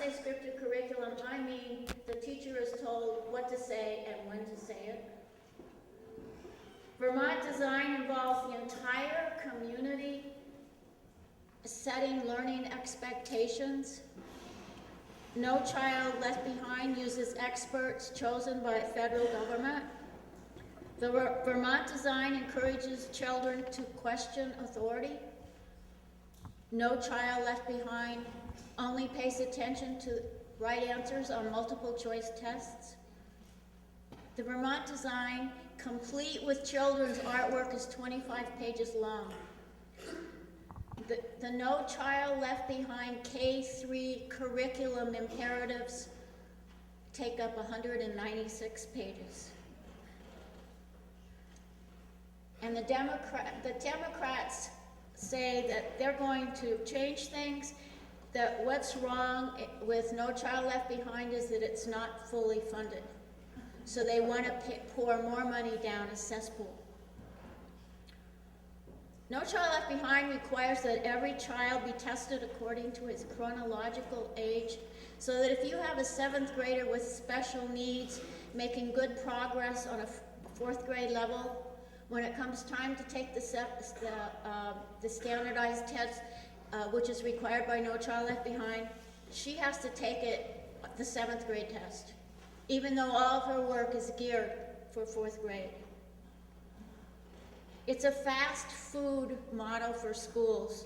say scripted curriculum, I mean the teacher is told what to say and when to say it. Vermont design involves the entire community setting learning expectations. No Child Left Behind uses experts chosen by federal government. The Vermont design encourages children to question authority. No Child Left Behind only pays attention to right answers on multiple choice tests. The Vermont design, complete with children's artwork, is 25 pages long. The No Child Left Behind K-3 curriculum imperatives take up 196 pages. And the Democrats say that they're going to change things, that what's wrong with No Child Left Behind is that it's not fully funded. So they want to pour more money down a cesspool. No Child Left Behind requires that every child be tested according to his chronological age, so that if you have a 7th grader with special needs making good progress on a 4th grade level, when it comes time to take the standardized test, which is required by No Child Left Behind, she has to take it, the 7th grade test, even though all of her work is geared for 4th grade. It's a fast food model for schools.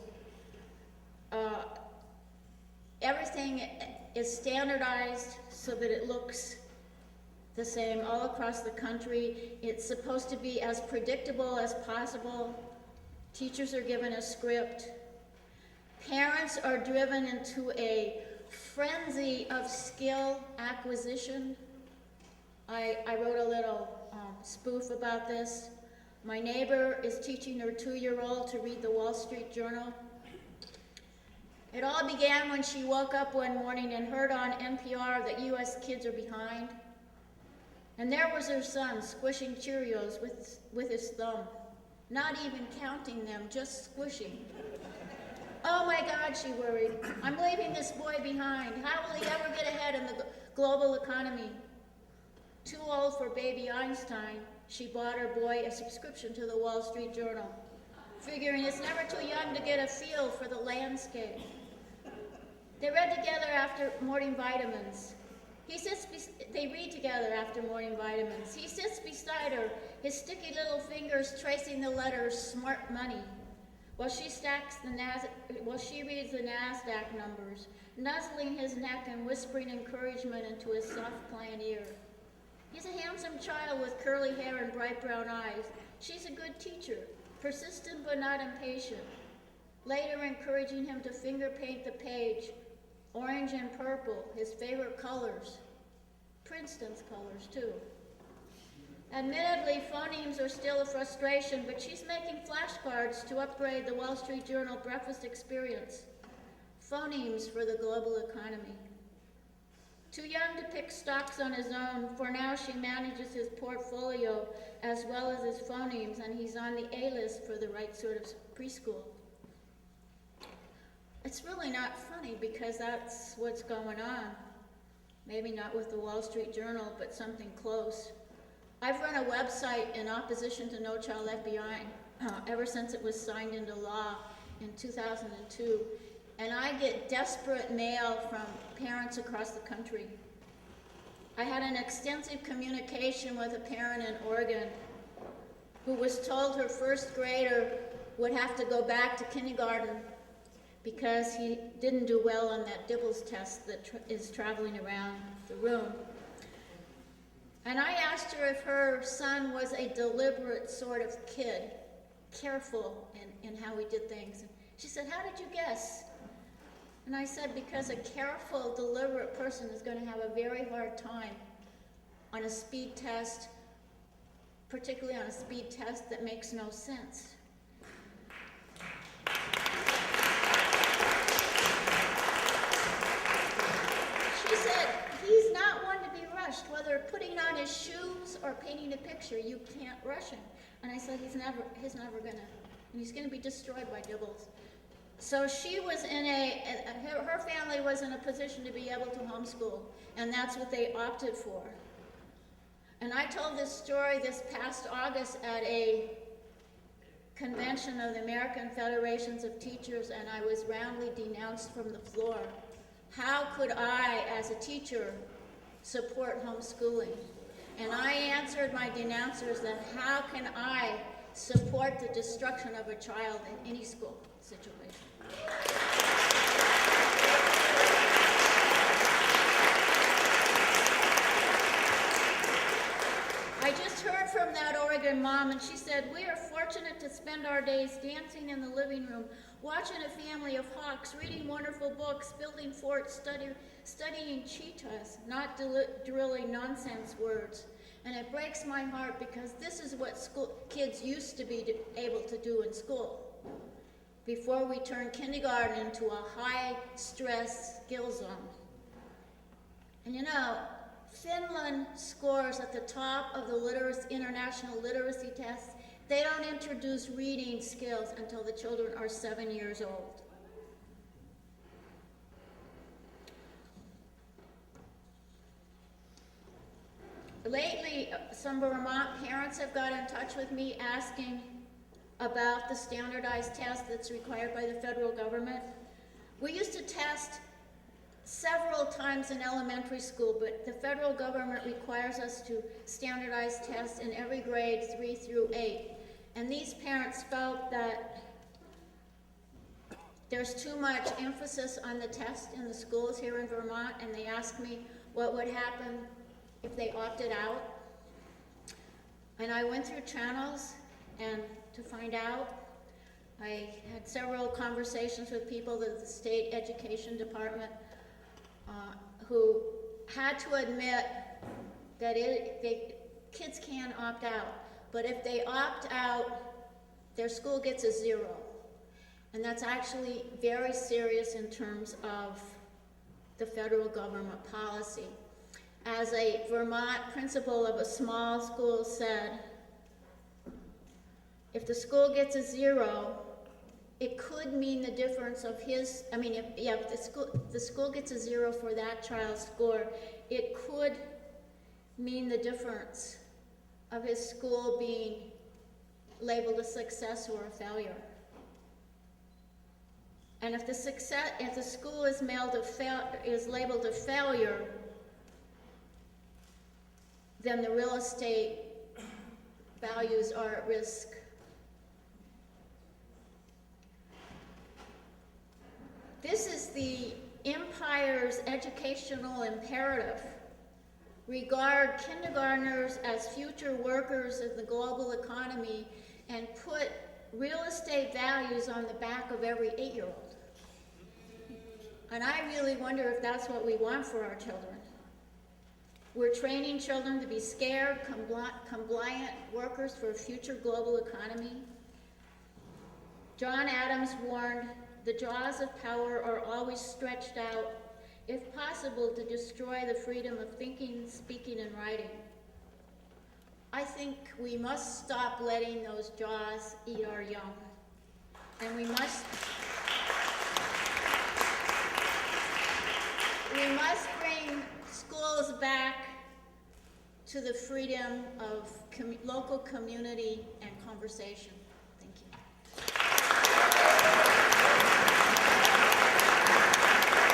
Everything is standardized so that it looks the same all across the country. It's supposed to be as predictable as possible. Teachers are given a script. Parents are driven into a frenzy of skill acquisition. I wrote a little spoof about this. My neighbor is teaching her 2-year-old to read the Wall Street Journal. It all began when she woke up one morning and heard on NPR that U.S. kids are behind. And there was her son squishing Cheerios with his thumb, not even counting them, just squishing. Oh my God, she worried. I'm leaving this boy behind. How will he ever get ahead in the global economy? Too old for baby Einstein, she bought her boy a subscription to the Wall Street Journal, figuring it's never too young to get a feel for the landscape. They read together after morning vitamins. They read together after morning vitamins. He sits beside her, his sticky little fingers tracing the letters "smart money," while she reads the NASDAQ numbers, nuzzling his neck and whispering encouragement into his soft client ear. He's a handsome child with curly hair and bright brown eyes. She's a good teacher, persistent but not impatient. Later encouraging him to finger paint the page, orange and purple, his favorite colors. Princeton's colors, too. Admittedly, phonemes are still a frustration, but she's making flashcards to upgrade the Wall Street Journal breakfast experience. Phonemes for the global economy. Too young to pick stocks on his own, for now she manages his portfolio as well as his phonemes, and he's on the A-list for the right sort of preschool. It's really not funny because that's what's going on. Maybe not with the Wall Street Journal, but something close. I've run a website in opposition to No Child Left Behind ever since it was signed into law in 2002. And I get desperate mail from parents across the country. I had an extensive communication with a parent in Oregon who was told her 1st grader would have to go back to kindergarten because he didn't do well on that Dibbles test that is traveling around the room. And I asked her if her son was a deliberate sort of kid, careful in how he did things. She said, "How did you guess?" And I said, because a careful, deliberate person is going to have a very hard time on a speed test, particularly on a speed test that makes no sense. She said, he's not one to be rushed, whether putting on his shoes or painting a picture, you can't rush him. And I said, he's never gonna, and he's gonna be destroyed by Dibbles. So she was her family was in a position to be able to homeschool, and that's what they opted for. And I told this story this past August at a convention of the American Federations of Teachers, and I was roundly denounced from the floor. How could I, as a teacher, support homeschooling? And I answered my denouncers that how can I support the destruction of a child in any school situation? I just heard from that Oregon mom, and she said, "We are fortunate to spend our days dancing in the living room, watching a family of hawks, reading wonderful books, building forts, studying cheetahs, not drilling nonsense words. And it breaks my heart because this is what kids used to be able to do in school before we turned kindergarten into a high-stress skill zone." And you know, Finland scores at the top of the international literacy tests. They don't introduce reading skills until the children are 7 years old. Lately, some Vermont parents have got in touch with me asking about the standardized test that's required by the federal government. We used to test several times in elementary school, but the federal government requires us to standardize tests in every grade 3 through 8. And these parents felt that there's too much emphasis on the test in the schools here in Vermont, and they asked me what would happen if they opted out. And I went through channels and to find out. I had several conversations with people at the state education department who had to admit that kids can opt out, but if they opt out, their school gets a 0. And that's actually very serious in terms of the federal government policy. As a Vermont principal of a small school said, if the school gets a 0, it could mean the difference of if the school gets a 0 for that child's score, it could mean the difference of his school being labeled a success or a failure. And if the school is labeled a failure, then the real estate values are at risk. This is the empire's educational imperative. Regard kindergartners as future workers of the global economy and put real estate values on the back of every 8-year-old. And I really wonder if that's what we want for our children. We're training children to be scared, compliant workers for a future global economy. John Adams warned, the jaws of power are always stretched out, if possible, to destroy the freedom of thinking, speaking, and writing. I think we must stop letting those jaws eat our young. And we must bring schools back to the freedom of local community and conversation.